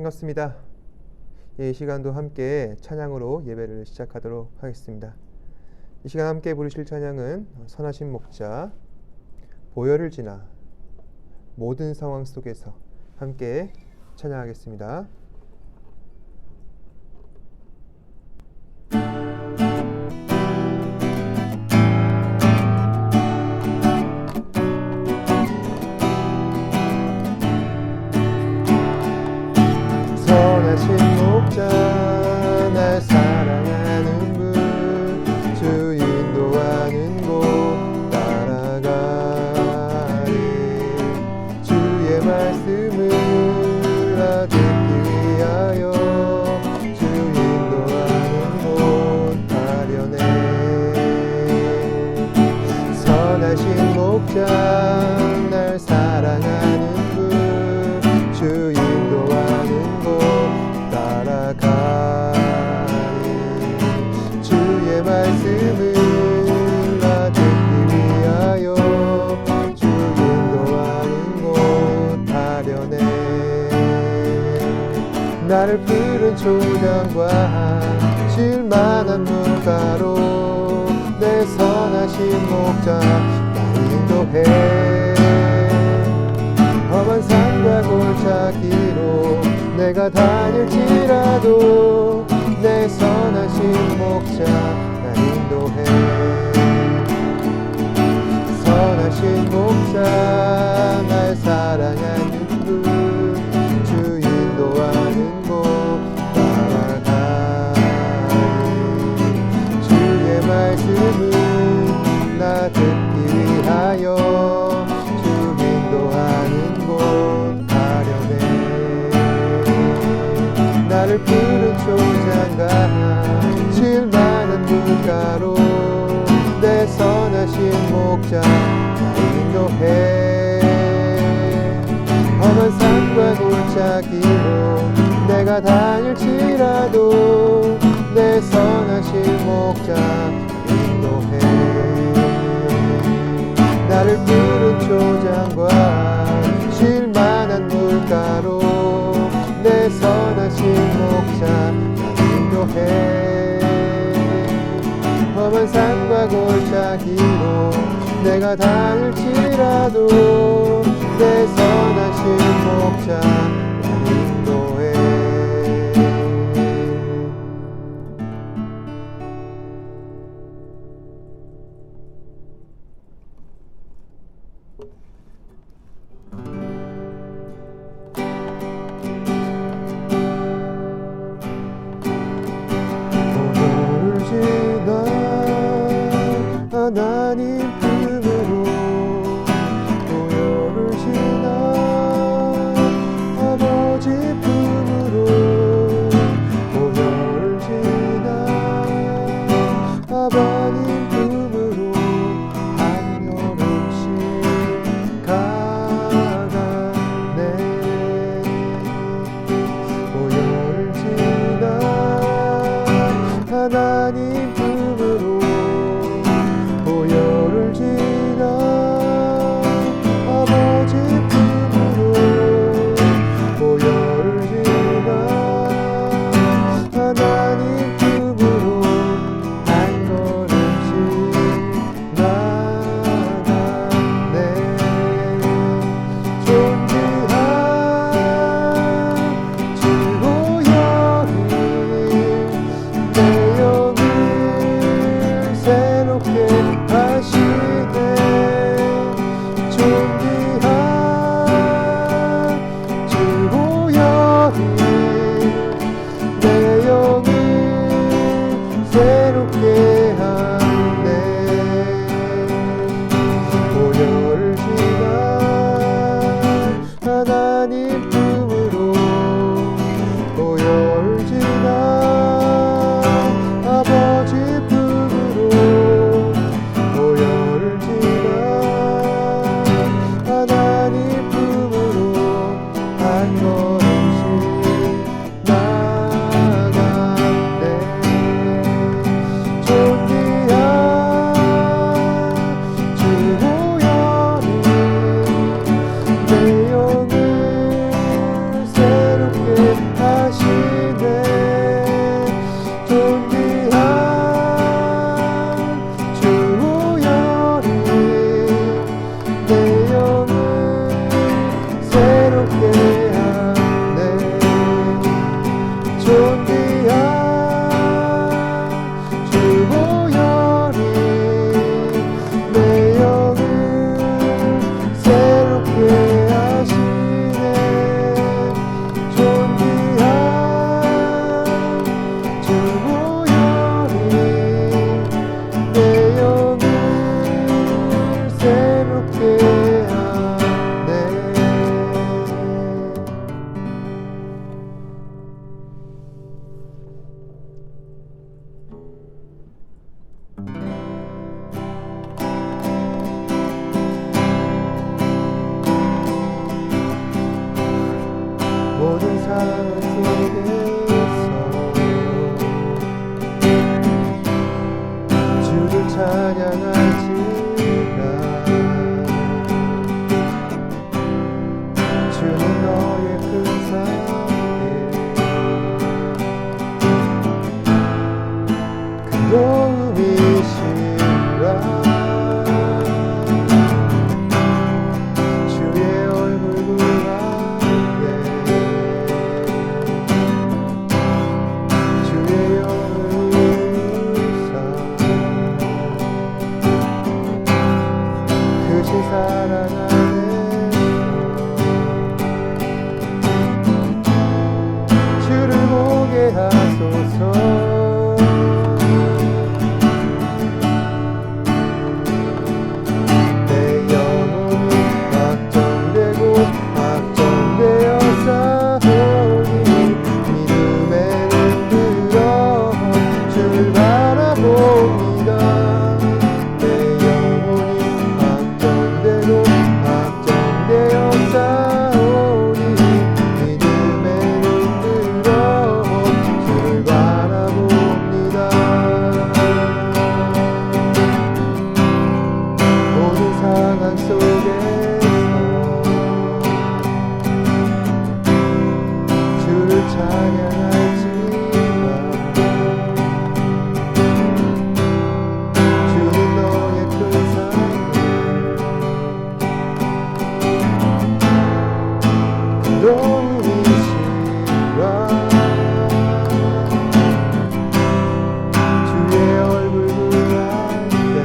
반갑습니다. 이 시간도 함께 찬양으로 예배를 시작하도록 하겠습니다. 이 시간 함께 부르실 찬양은 선하신 목자, 보혈을 지나, 모든 상황 속에서 함께 찬양하겠습니다. 선하신 목자, 날 사랑하는 분, 주 인도하는 곳 따라가리. 주의 말씀을 듣기 위하여 주 인도하는 곳 가려네. 선하신 목자, 날 사랑하는 분, 주 인도하는 따라가리. 주의 말씀을 듣기 위하여 주 인도하는 곳 가려네. 나를 푸른 초장과 실만한 물가로 내 선하신 목자 날 인도해. 험한 산과 골짜기로 내가 다닐지라도 내 선하신 목자 날 인도해. 선하신 목자, 날 사랑하는 분, 주 인도하는 곳 따라가리. 주의 말씀을 나 듣기 위하여 주 인도하는 곳 가려네. 나를 푸른 초장과 실만한 물가로 내 선하신 목자 날 인도해. 험한 산과 골짜기로 내가 다닐지라도 내 선하신 목자 날 인도해. 나를 푸른 초장과 실만한 물가로 내 선하신 목자 날 인도해. 험한 산과 골짜기로 내가 다닐지라도 내 선하신 목자 날 인도해. 하나님 품으로 보혈을 지나 아버지 품으로 보혈을 지나 아버님 품으로 한 걸음씩 가가네. 보혈을 지나 하나님 품으로 보혈을 지나 아버지 품으로 보혈을 지나 하나님 품으로 한 걸음씩 나가네. 존귀한 주 보혈이 내 영을 새롭게 하시네. 존귀한 주 보혈이 내 영을 새롭게 하네. 보혈을 지나 하나님 품으로 보혈을 지나 아버지 품으로 찬양할지라 주는 너의 큰 사랑에 큰 도움이시라 주의 얼굴 구하게 주의 영을 우사 크신 사랑 안에서 주를 보게 하소서 내 영혼이 확정되고 확정되어 싸우니 믿음에 눈들어 주를 바라봅니다 내 영혼이 확정되고 확정되어 싸우니 믿음에 눈들어 주를 바라봅니다 모든 상황 속에서 주를 찬양할지라 주는 너의 큰 사랑 큰 도움이시라 주의 얼굴 구할 때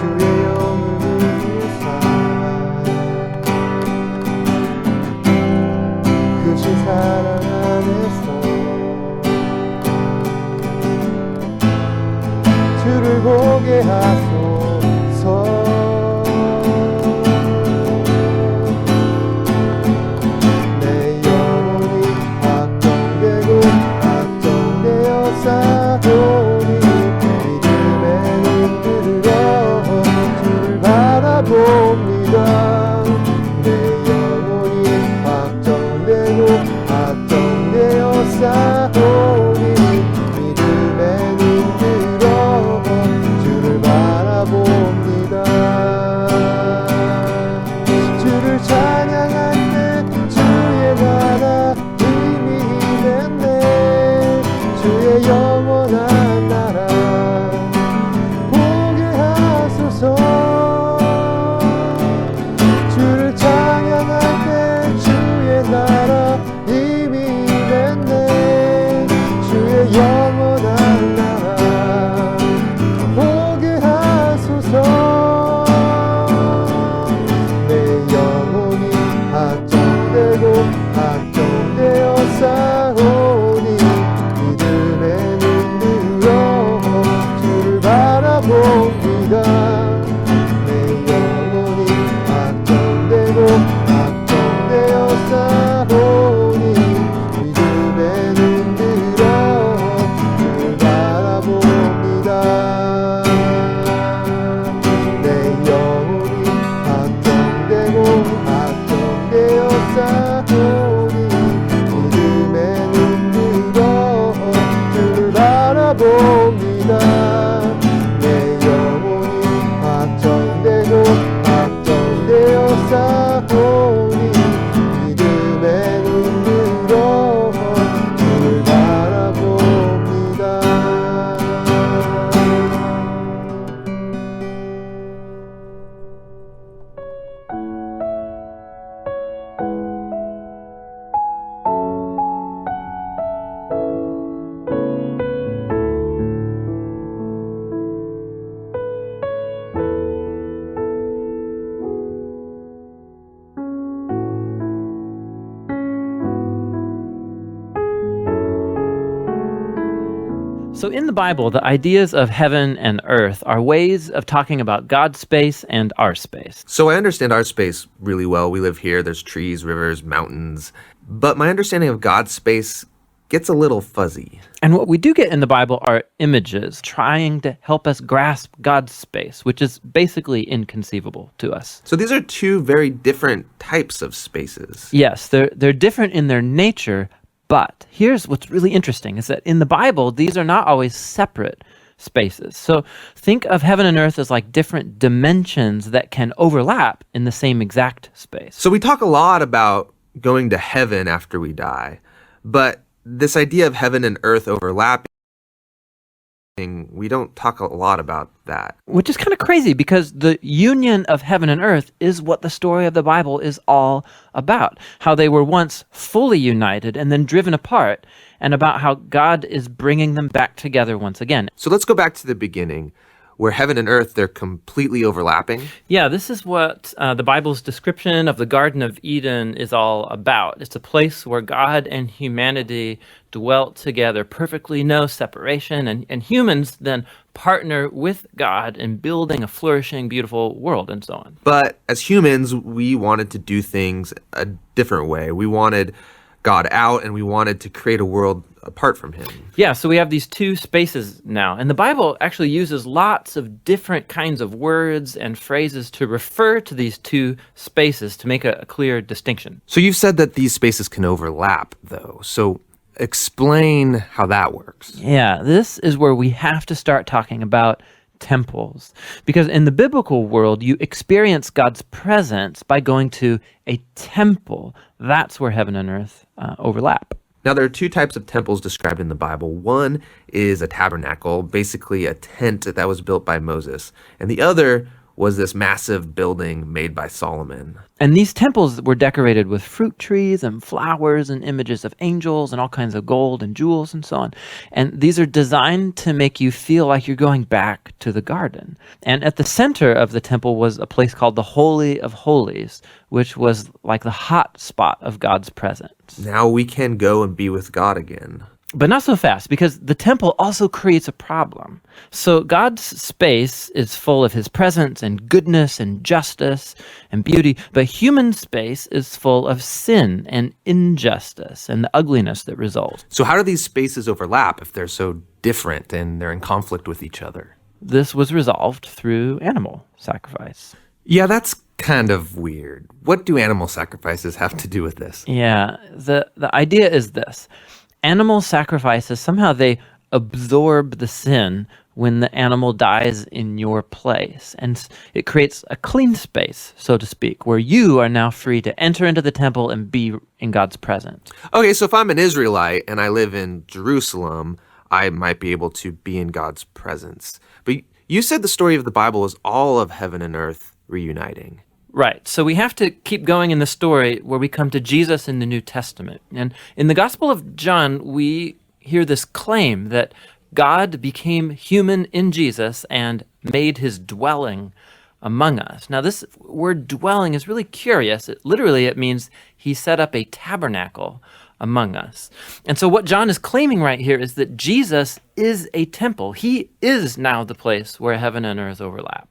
주의 영을 우사 크신 사랑 안에서 주를 보게 하소서 내 영혼이 확정되고 확정되어 싸우니 믿음에 눈들어 주를 바라봅니다 내 영혼이 확정되고 확정되어 싸우니 믿음에 눈들어 주를 바라봅니다 주를 찬양할 때 주의 나라 힘이 있네 주의 영원한 나라 보게 하소서 주를 찬양할 때 주의 나라 힘이 있네 주의 영원한 나라 보게 하소서 내 영혼이 확정되고 확정되어 싸우니 믿음에 눈들어 주를 바라봅니다 내 영혼이 확정되고 확정되어 싸우니 믿음에 눈들어 주를 바라봅니다 내 영혼이 확정되고 확정되어 싸우니 믿음에 눈들어 주를 바라봅니다 내 영혼이 확정되고 확정되어 싸우니 믿음에 눈들어 주를 바라봅니다 So in the Bible, the ideas of heaven and earth are ways of talking about God's space and our space. So I understand our space really well. We live here. There's trees, rivers, mountains. But my understanding of God's space gets a little fuzzy. And what we do get in the Bible are images trying to help us grasp God's space, which is basically inconceivable to us. So these are two very different types of spaces. Yes, they're different in their nature, But here's what's really interesting is that in the Bible, these are not always separate spaces. So think of heaven and earth as like different dimensions that can overlap in the same exact space. So we talk a lot about going to heaven after we die, but this idea of heaven and earth overlapping, we don't talk a lot about that. Which is kind of crazy because the union of heaven and earth is what the story of the Bible is all about. How they were once fully united and then driven apart, and about how God is bringing them back together once again. So let's go back to the beginning, where heaven and earth, they're completely overlapping. Yeah, this is what the Bible's description of the Garden of Eden is all about. It's a place where God and humanity dwelt together, perfectly no separation, and humans then partner with God in building a flourishing, beautiful world and so on. But as humans, we wanted to do things a different way. We wanted God out, and we wanted to create a world apart from him. Yeah, so we have these two spaces now. And the Bible actually uses lots of different kinds of words and phrases to refer to these two spaces to make a clear distinction. So you've said that these spaces can overlap, though. So explain how that works. Yeah, this is where we have to start talking about temples. Because in the biblical world, you experience God's presence by going to a temple. That's where heaven and earth overlap. Now, there are two types of temples described in the Bible. One is a tabernacle, basically a tent that was built by Moses. And the other was this massive building made by Solomon. And these temples were decorated with fruit trees and flowers and images of angels and all kinds of gold and jewels and so on. And these are designed to make you feel like you're going back to the garden. And at the center of the temple was a place called the Holy of Holies, which was like the hot spot of God's presence. Now we can go and be with God again. But not so fast, because the temple also creates a problem. So God's space is full of his presence and goodness and justice and beauty, but human space is full of sin and injustice and the ugliness that results. So how do these spaces overlap if they're so different and they're in conflict with each other? This was resolved through animal sacrifice. Yeah, that's kind of weird. What do animal sacrifices have to do with this? Yeah, the idea is this. Animal sacrifices, somehow they absorb the sin when the animal dies in your place. And it creates a clean space, so to speak, where you are now free to enter into the temple and be in God's presence. Okay, so if I'm an Israelite and I live in Jerusalem, I might be able to be in God's presence. But you said the story of the Bible is all of heaven and earth reuniting. Right. So we have to keep going in the story where we come to Jesus in the New Testament. And in the Gospel of John, we hear this claim that God became human in Jesus and made his dwelling among us. Now, this word dwelling is really curious. It means he set up a tabernacle among us. And so what John is claiming right here is that Jesus is a temple. He is now the place where heaven and earth overlap.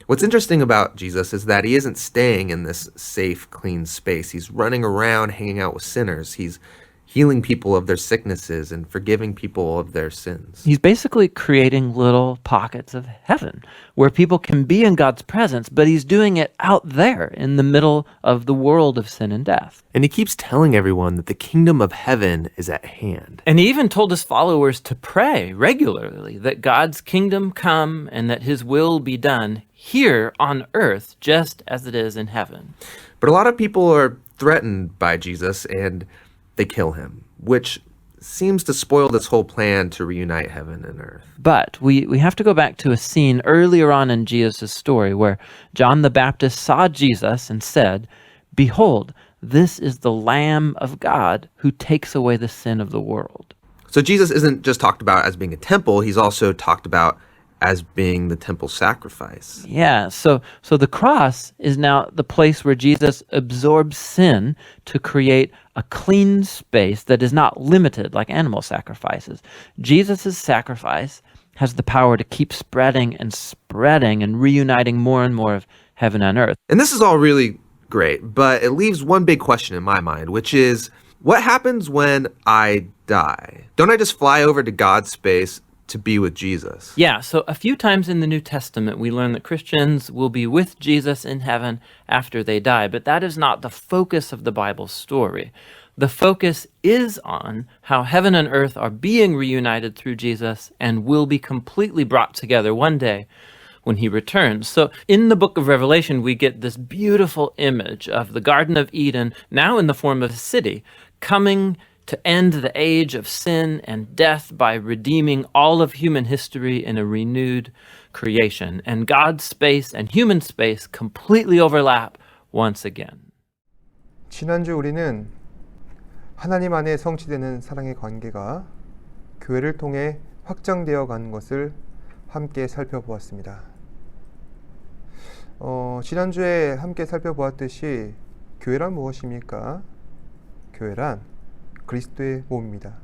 What's interesting about Jesus is that he isn't staying in this safe, clean space. He's running around hanging out with sinners. He's healing people of their sicknesses and forgiving people of their sins. He's basically creating little pockets of heaven where people can be in God's presence, but he's doing it out there in the middle of the world of sin and death. And he keeps telling everyone that the kingdom of heaven is at hand. And he even told his followers to pray regularly that God's kingdom come and that his will be done here on earth just as it is in heaven. But a lot of people are threatened by Jesus and they kill him, which seems to spoil this whole plan to reunite heaven and earth. But we have to go back to a scene earlier on in Jesus' story where John the Baptist saw Jesus and said, "Behold, this is the Lamb of God who takes away the sin of the world." So Jesus isn't just talked about as being a temple, he's also talked about as being the temple sacrifice. Yeah, so the cross is now the place where Jesus absorbs sin to create a clean space that is not limited like animal sacrifices. Jesus' sacrifice has the power to keep spreading and reuniting more and more of heaven and earth. And this is all really great, but it leaves one big question in my mind, which is, what happens when I die? Don't I just fly over to God's space to be with Jesus? Yeah, so a few times in the New Testament, we learn that Christians will be with Jesus in heaven after they die, but that is not the focus of the Bible story. the focus is on how heaven and earth are being reunited through Jesus and will be completely brought together one day when he returns. So in the book of Revelation, we get this beautiful image of the Garden of Eden, now in the form of a city, coming to end the age of sin and death by redeeming all of human history in a renewed creation. And God's space and human space completely overlap once again. 지난주 우리는 하나님 안에 성취되는 사랑의 관계가 교회를 통해 확장되어 가는 것을 함께 살펴보았습니다. 지난주에 함께 살펴보았듯이 교회란 무엇입니까? 교회란 그리스도의 몸입니다.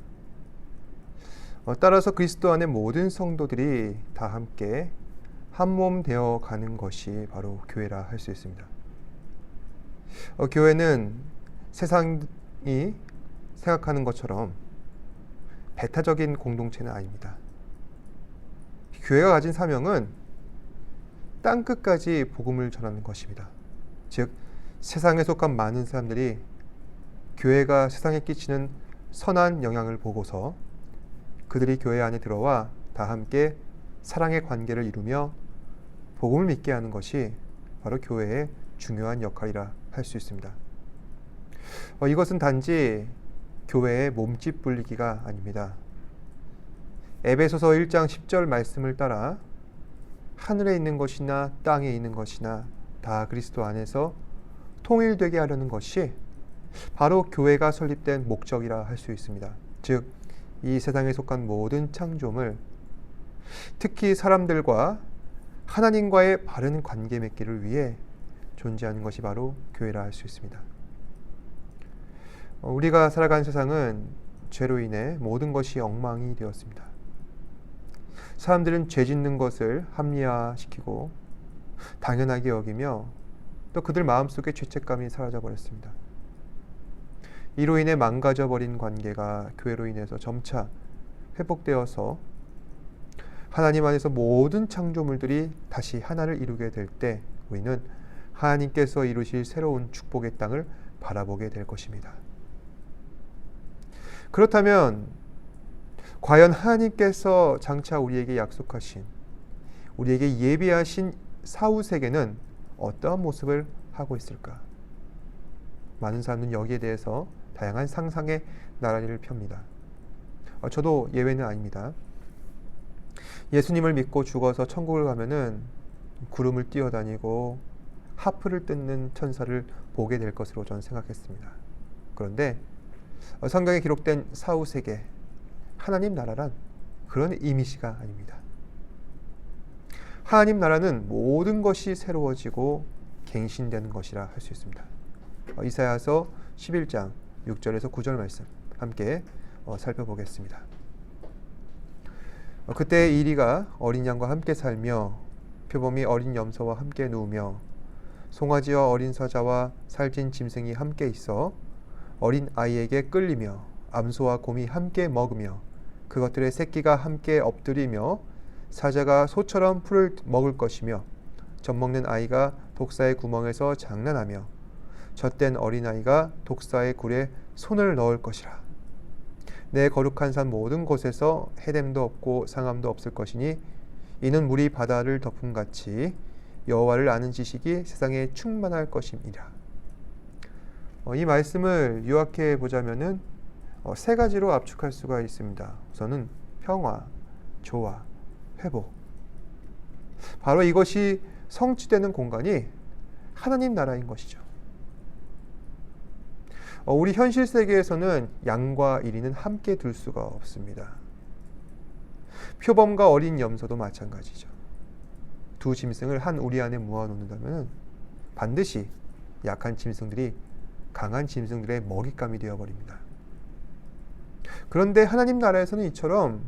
따라서 그리스도 안에 모든 성도들이 다 함께 한 몸 되어 가는 것이 바로 교회라 할 수 있습니다. 교회는 세상이 생각하는 것처럼 배타적인 공동체는 아닙니다. 교회가 가진 사명은 땅끝까지 복음을 전하는 것입니다. 즉 세상에 속한 많은 사람들이 교회가 세상에 끼치는 선한 영향을 보고서 그들이 교회 안에 들어와 다 함께 사랑의 관계를 이루며 복음을 믿게 하는 것이 바로 교회의 중요한 역할이라 할 수 있습니다. 이것은 단지 교회의 몸집 불리기가 아닙니다. 에베소서 1장 10절 말씀을 따라 하늘에 있는 것이나 땅에 있는 것이나 다 그리스도 안에서 통일되게 하려는 것이 바로 교회가 설립된 목적이라 할 수 있습니다. 즉, 이 세상에 속한 모든 창조물, 특히 사람들과 하나님과의 바른 관계 맺기를 위해 존재하는 것이 바로 교회라 할 수 있습니다. 우리가 살아가는 세상은 죄로 인해 모든 것이 엉망이 되었습니다. 사람들은 죄 짓는 것을 합리화시키고 당연하게 여기며 또 그들 마음속에 죄책감이 사라져버렸습니다. 이로 인해 망가져버린 관계가 교회로 인해서 점차 회복되어서 하나님 안에서 모든 창조물들이 다시 하나를 이루게 될 때 우리는 하나님께서 이루실 새로운 축복의 땅을 바라보게 될 것입니다. 그렇다면 과연 하나님께서 장차 우리에게 약속하신, 우리에게 예비하신 사후세계는 어떠한 모습을 하고 있을까? 많은 사람은 여기에 대해서 다양한 상상의 나란히를 펴니다. 저도 예외는 아닙니다. 예수님을 믿고 죽어서 천국을 가면은 구름을 뛰어다니고 하프를 뜯는 천사를 보게 될 것으로 저는 생각했습니다. 그런데 성경에 기록된 사후세계, 하나님 나라란 그런 이미지가 아닙니다. 하나님 나라는 모든 것이 새로워지고 갱신되는 것이라 할 수 있습니다. 이사야서 11장 6절에서 9절 말씀 함께 살펴보겠습니다. 그때 이리가 어린 양과 함께 살며 표범이 어린 염소와 함께 누우며 송아지와 어린 사자와 살찐 짐승이 함께 있어 어린 아이에게 끌리며 암소와 곰이 함께 먹으며 그것들의 새끼가 함께 엎드리며 사자가 소처럼 풀을 먹을 것이며 젖먹는 아이가 독사의 구멍에서 장난하며 젖된 어린아이가 독사의 굴에 손을 넣을 것이라. 내 거룩한 산 모든 곳에서 해됨도 없고 상함도 없을 것이니 이는 물이 바다를 덮음같이 여호와를 아는 지식이 세상에 충만할 것임이라. 이 말씀을 요약해 보자면은 세 가지로 압축할 수가 있습니다. 우선은 평화, 조화, 회복. 바로 이것이 성취되는 공간이 하나님 나라인 것이죠. 우리 현실 세계에서는 양과 이리는 함께 둘 수가 없습니다. 표범과 어린 염소도 마찬가지죠. 두 짐승을 한 우리 안에 모아놓는다면 반드시 약한 짐승들이 강한 짐승들의 먹잇감이 되어버립니다. 그런데 하나님 나라에서는 이처럼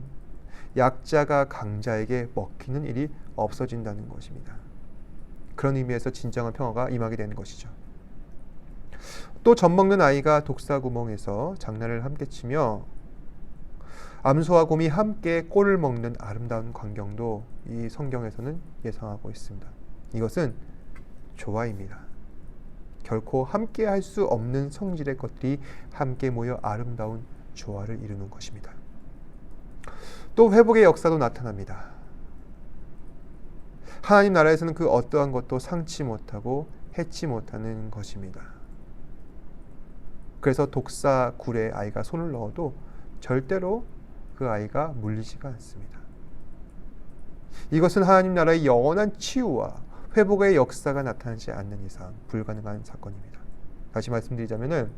약자가 강자에게 먹히는 일이 없어진다는 것입니다. 그런 의미에서 진정한 평화가 임하게 되는 것이죠. 또 젖먹는 아이가 독사 구멍에서 장난을 함께 치며 암소와 곰이 함께 꼴을 먹는 아름다운 광경도 이 성경에서는 예상하고 있습니다. 이것은 조화입니다. 결코 함께 할 수 없는 성질의 것들이 함께 모여 아름다운 조화를 이루는 것입니다. 또 회복의 역사도 나타납니다. 하나님 나라에서는 그 어떠한 것도 상치 못하고 해치 못하는 것입니다. 그래서 독사 굴에 아이가 손을 넣어도 절대로 그 아이가 물리지가 않습니다. 이것은 하나님 나라의 영원한 치유와 회복의 역사가 나타나지 않는 이상 불가능한 사건입니다. 다시 말씀드리자면은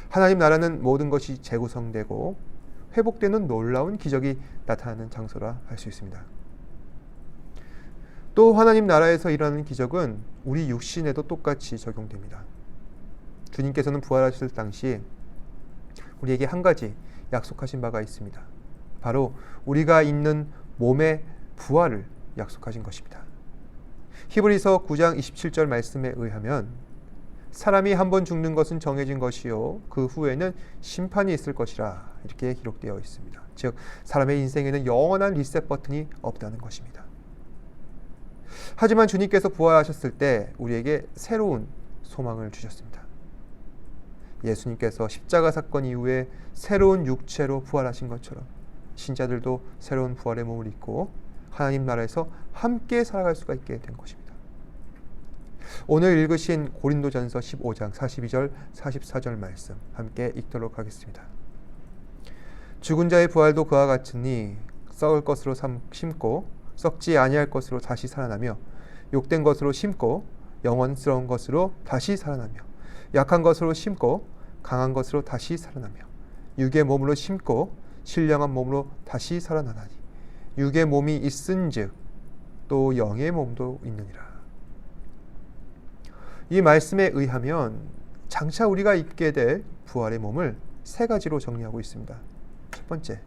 하나님 나라는 모든 것이 재구성되고 회복되는 놀라운 기적이 나타나는 장소라 할 수 있습니다. 또 하나님 나라에서 일어나는 기적은 우리 육신에도 똑같이 적용됩니다. 주님께서는 부활하실 당시 우리에게 한 가지 약속하신 바가 있습니다. 바로 우리가 있는 몸의 부활을 약속하신 것입니다. 히브리서 9장 27절 말씀에 의하면 사람이 한 번 죽는 것은 정해진 것이요 그 후에는 심판이 있을 것이라 이렇게 기록되어 있습니다. 즉 사람의 인생에는 영원한 리셋 버튼이 없다는 것입니다. 하지만 주님께서 부활하셨을 때 우리에게 새로운 소망을 주셨습니다. 예수님께서 십자가 사건 이후에 새로운 육체로 부활하신 것처럼 신자들도 새로운 부활의 몸을 입고 하나님 나라에서 함께 살아갈 수가 있게 된 것입니다. 오늘 읽으신 고린도전서 15장 42절 44절 말씀 함께 읽도록 하겠습니다. 죽은 자의 부활도 그와 같으니 썩을 것으로 심고 썩지 아니할 것으로 다시 살아나며 욕된 것으로 심고 영원스러운 것으로 다시 살아나며 약한 것으로 심고 강한 것으로 다시 살아나며 육의 몸으로 심고 신령한 몸으로 다시 살아나나니 육의 몸이 있은즉 또 영의 몸도 있느니라. 이 말씀에 의하면 장차 우리가 입게 될 부활의 몸을 세 가지로 정리하고 있습니다. 첫 번째,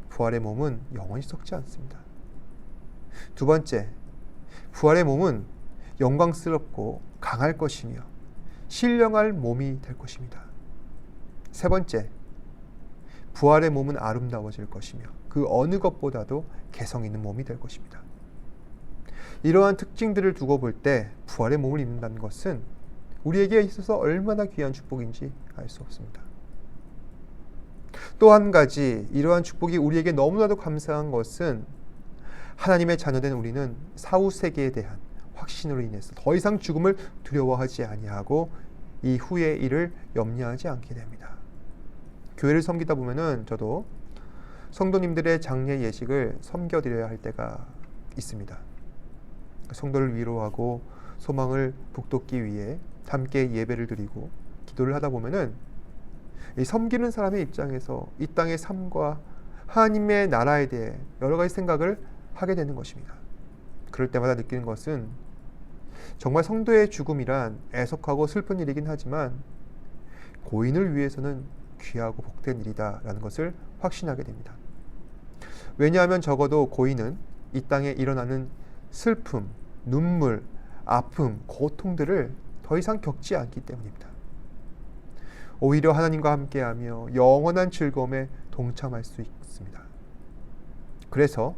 부활의 몸은 영원히 썩지 않습니다. 두 번째, 부활의 몸은 영광스럽고 강할 것이며 신령할 몸이 될 것입니다. 세 번째, 부활의 몸은 아름다워질 것이며 그 어느 것보다도 개성 있는 몸이 될 것입니다. 이러한 특징들을 두고 볼 때 부활의 몸을 입는다는 것은 우리에게 있어서 얼마나 귀한 축복인지 알 수 없습니다. 또 한 가지 이러한 축복이 우리에게 너무나도 감사한 것은 하나님의 자녀된 우리는 사후 세계에 대한 확신으로 인해서 더 이상 죽음을 두려워하지 아니하고 이후의 일을 염려하지 않게 됩니다. 교회를 섬기다 보면은 저도 성도님들의 장례 예식을 섬겨드려야 할 때가 있습니다. 성도를 위로하고 소망을 북돋기 위해 함께 예배를 드리고 기도를 하다 보면은 이 섬기는 사람의 입장에서 이 땅의 삶과 하나님의 나라에 대해 여러 가지 생각을 하게 되는 것입니다. 그럴 때마다 느끼는 것은 정말 성도의 죽음이란 애석하고 슬픈 일이긴 하지만 고인을 위해서는 귀하고 복된 일이다라는 것을 확신하게 됩니다. 왜냐하면 적어도 고인은 이 땅에 일어나는 슬픔, 눈물, 아픔, 고통들을 더 이상 겪지 않기 때문입니다. 오히려 하나님과 함께하며 영원한 즐거움에 동참할 수 있습니다. 그래서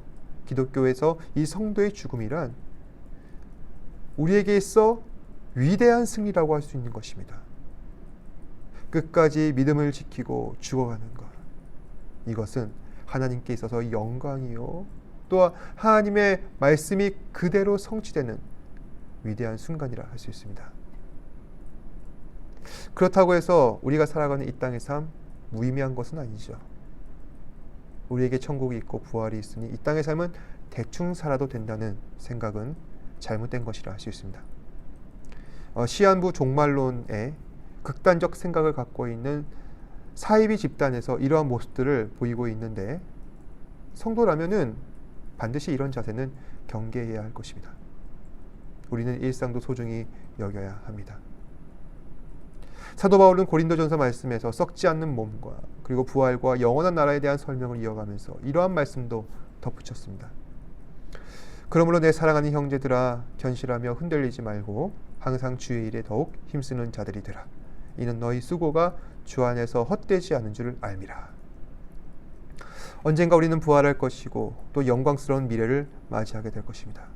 기독교에서 이 성도의 죽음이란 우리에게 있어 위대한 승리라고 할 수 있는 것입니다. 끝까지 믿음을 지키고 죽어가는 것, 이것은 하나님께 있어서 영광이요 또한 하나님의 말씀이 그대로 성취되는 위대한 순간이라 할 수 있습니다. 그렇다고 해서 우리가 살아가는 이 땅의 삶 무의미한 것은 아니죠. 우리에게 천국이 있고 부활이 있으니 이 땅의 삶은 대충 살아도 된다는 생각은 잘못된 것이라 할 수 있습니다. 시한부 종말론에 극단적 생각을 갖고 있는 사이비 집단에서 이러한 모습들을 보이고 있는데 성도라면은 반드시 이런 자세는 경계해야 할 것입니다. 우리는 일상도 소중히 여겨야 합니다. 사도 바울은 고린도전서 말씀에서 썩지 않는 몸과 그리고 부활과 영원한 나라에 대한 설명을 이어가면서 이러한 말씀도 덧붙였습니다. 그러므로 내 사랑하는 형제들아 견실하며 흔들리지 말고 항상 주의 일에 더욱 힘쓰는 자들이 되라. 이는 너희 수고가 주 안에서 헛되지 않은 줄 알미라. 언젠가 우리는 부활할 것이고 또 영광스러운 미래를 맞이하게 될 것입니다.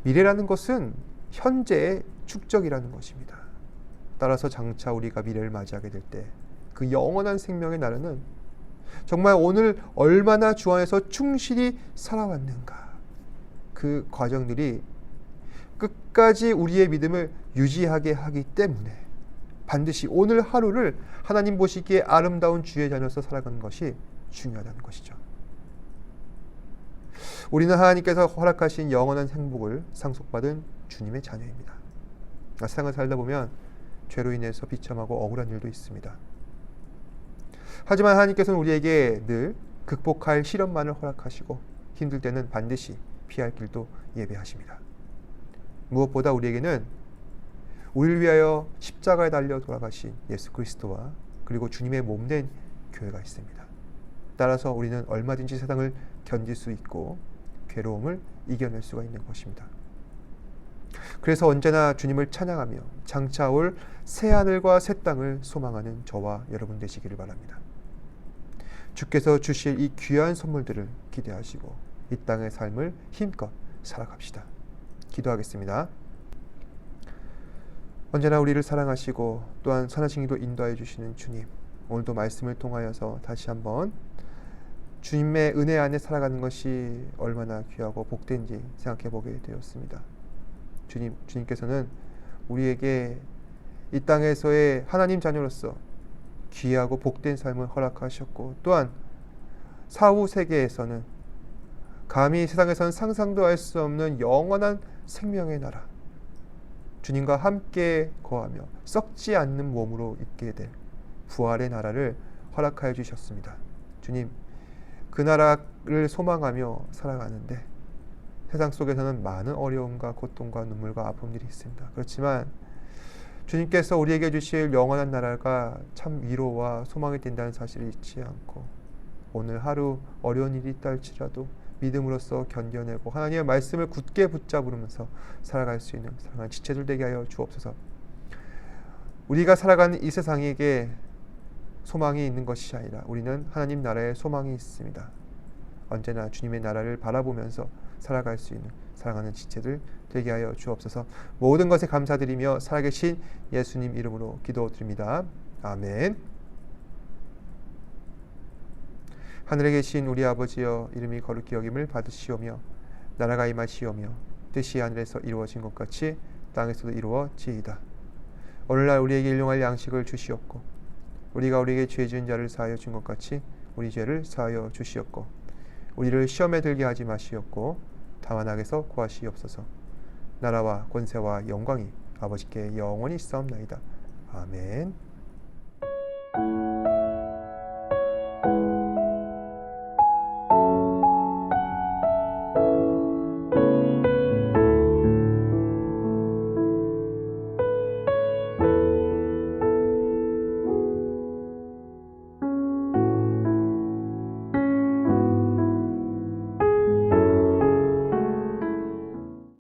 미래라는 것은 현재의 축적이라는 것입니다. 따라서 장차 우리가 미래를 맞이하게 될 때 그 영원한 생명의 나라는 정말 오늘 얼마나 주 안에서 충실히 살아왔는가, 그 과정들이 끝까지 우리의 믿음을 유지하게 하기 때문에 반드시 오늘 하루를 하나님 보시기에 아름다운 주의 자녀로서 살아가는 것이 중요하다는 것이죠. 우리는 하나님께서 허락하신 영원한 행복을 상속받은 주님의 자녀입니다. 세상을 살다 보면 죄로 인해서 비참하고 억울한 일도 있습니다. 하지만 하나님께서는 우리에게 늘 극복할 시련만을 허락하시고 힘들 때는 반드시 피할 길도 예배하십니다. 무엇보다 우리에게는 우리를 위하여 십자가에 달려 돌아가신 예수 그리스도와 그리고 주님의 몸된 교회가 있습니다. 따라서 우리는 얼마든지 세상을 견딜 수 있고 괴로움을 이겨낼 수가 있는 것입니다. 그래서 언제나 주님을 찬양하며 장차 올 새하늘과 새 땅을 소망하는 저와 여러분 되시기를 바랍니다. 주께서 주실 이 귀한 선물들을 기대하시고 이 땅의 삶을 힘껏 살아갑시다. 기도하겠습니다. 언제나 우리를 사랑하시고 또한 선하신 길로 인도하여 주시는 주님, 오늘도 말씀을 통하여서 다시 한번 주님의 은혜 안에 살아가는 것이 얼마나 귀하고 복된지 생각해 보게 되었습니다. 주님께서는 우리에게 이 땅에서의 하나님 자녀로서 귀하고 복된 삶을 허락하셨고 또한 사후 세계에서는 감히 세상에서는 상상도 할 수 없는 영원한 생명의 나라, 주님과 함께 거하며 썩지 않는 몸으로 있게 될 부활의 나라를 허락하여 주셨습니다. 주님, 그 나라를 소망하며 살아가는데 세상 속에서는 많은 어려움과 고통과 눈물과 아픔들이 있습니다. 그렇지만 주님께서 우리에게 주실 영원한 나라가 참 위로와 소망이 된다는 사실을 잊지 않고 오늘 하루 어려운 일이 있다 할지라도 믿음으로써 견뎌내고 하나님의 말씀을 굳게 붙잡으면서 살아갈 수 있는 사랑하는 지체들 되게 하여 주옵소서. 우리가 살아가는 이 세상에게 소망이 있는 것이 아니라 우리는 하나님 나라에 소망이 있습니다. 언제나 주님의 나라를 바라보면서 살아갈 수 있는 사랑하는 지체들 되게 하여 주옵소서. 모든 것에 감사드리며 살아계신 예수님 이름으로 기도드립니다. 아멘. 하늘에 계신 우리 아버지여, 이름이 거룩히 여김을 받으시오며 나라가 임하시오며 뜻이 하늘에서 이루어진 것 같이 땅에서도 이루어지이다. 오늘날 우리에게 일용할 양식을 주시옵고 우리가 우리에게 죄 지은 자를 사하여 준 것 같이 우리 죄를 사하여 주시옵고 우리를 시험에 들게 하지 마시옵고 다만 악에서 구하시옵소서. 나라와 권세와 영광이 아버지께 영원히 있사옵나이다. 아멘.